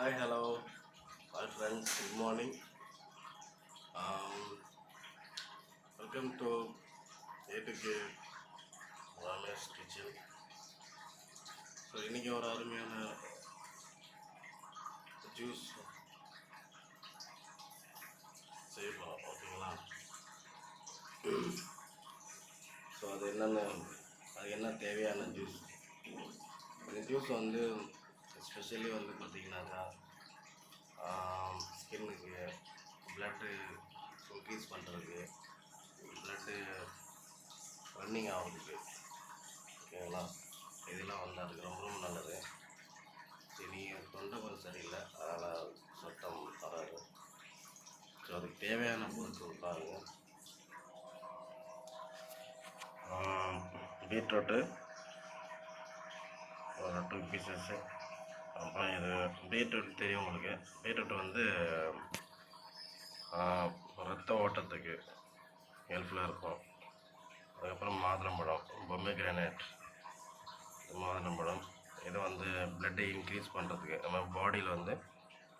Hi, hello, my friends. Good morning. Um, Welcome to A2K Ramesh Kitchen. So இன்றைக்கி ஒரு அருமையான juice செய்ய போகிறோம், ஓகேங்களா? ஸோ அது என்ன தேவையான ஜூஸ். இந்த ஜூஸ் வந்து எஸ்பெஷலி வந்து பார்த்திங்கனாக்கா ஸ்கின்னுக்கு ப்ளட்டு இன்க்ரீஸ் பண்ணுறதுக்கு, ப்ளட்டு ரன்னிங் ஆகிறதுக்கு, ஓகேங்களா? இதெல்லாம் வந்து அதுக்கு ரொம்ப ரொம்ப நல்லது. சரி, தொண்டை கொஞ்சம் சரியில்லை, அதனால் சத்தம் வராது. ஸோ அதுக்கு தேவையான பொருட்கள் பாருங்கள். பீட்ரூட்டு ஒரு 2 பீசஸ்ஸு. அப்புறம் இது பீட்ரூட் தெரியும் உங்களுக்கு. பீட்ரூட் வந்து ரத்த ஓட்டத்துக்கு ஹெல்ப்ஃபுல்லாக இருக்கும். அதுக்கப்புறம் மாதுளம்பழம், பொம்மை கிரானைட் மாதுளம்பழம். இது வந்து ப்ளட்டை இன்க்ரீஸ் பண்ணுறதுக்கு, நம்ம பாடியில் வந்து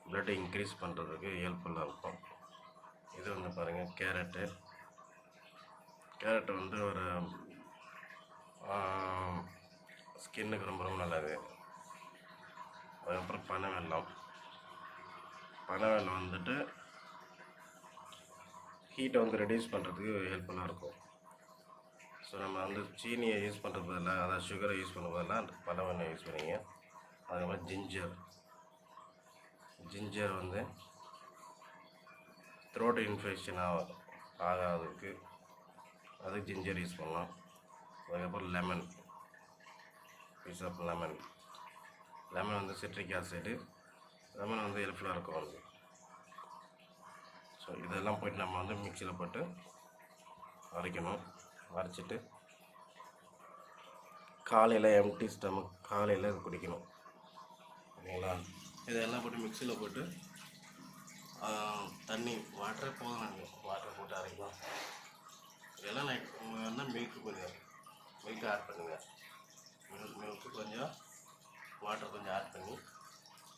ப்ளட்டை இன்க்ரீஸ் பண்ணுறதுக்கு ஹெல்ப்ஃபுல்லாக இருக்கும். இது வந்து பாருங்கள், கேரட்டு வந்து ஒரு ஸ்கின்னுக்கு ரொம்ப ரொம்ப நல்லது. அதுக்கப்புறம் பனைவெல்லம் வந்துட்டு ஹீட்டை வந்து ரெடியூஸ் பண்ணுறதுக்கு ஹெல்ப்ஃபுல்லாக இருக்கும். ஸோ நம்ம வந்து சீனியை யூஸ் பண்ணுறது பதிலாக, அதாவது சுகரை யூஸ் பண்ண பதிலாக பனைவெல்லம் யூஸ் பண்ணிங்க. அதுக்கப்புறம் ஜிஞ்சர் வந்து த்ரோட் இன்ஃபெக்ஷன் ஆகாததுக்கு அதுக்கு ஜிஞ்சர் யூஸ் பண்ணலாம். அதுக்கப்புறம் பீஸ் ஆஃப் லெமன் வந்து சிட்ரிக் ஆசிடு. லெமன் வந்து ஹெல்ப்ஃபுல்லாக இருக்கும் வந்து. ஸோ இதெல்லாம் போய்ட்டு நம்ம வந்து மிக்சியில் போட்டு அரைச்சிட்டு காலையில் எம்டி ஸ்டமக் காலையில் இது குடிக்கணும், ஓகேங்களா? இதெல்லாம் போட்டு மிக்சியில் போட்டு வாட்டரே போதும், நாங்கள் வாட்டர் போட்டு அரைக்கலாம். இதெல்லாம் உங்களுக்கு வந்து மில்க் ஆட் பண்ணுங்கள். மில்க்கு கொஞ்சம் வாட்டர் கொஞ்சம் ஆட் பண்ணி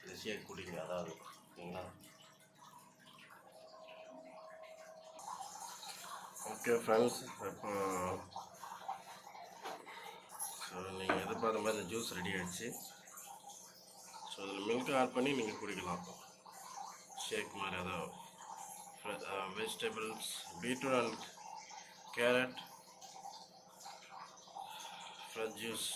இதை ஷேக் குடிங்க, அதாவது, ஓகேங்களா? ஓகே ஃப்ரெண்ட்ஸ், இப்போ ஸோ நீங்கள் எதிர்பார்த்த மாதிரி இந்த ஜூஸ் ரெடி ஆகிடுச்சு. ஸோ அதில் மில்க் ஆட் பண்ணி நீங்கள் குடிக்கலாம், ஷேக் மாதிரி. அதாவது vegetables, beetroot and carrot, fresh juice.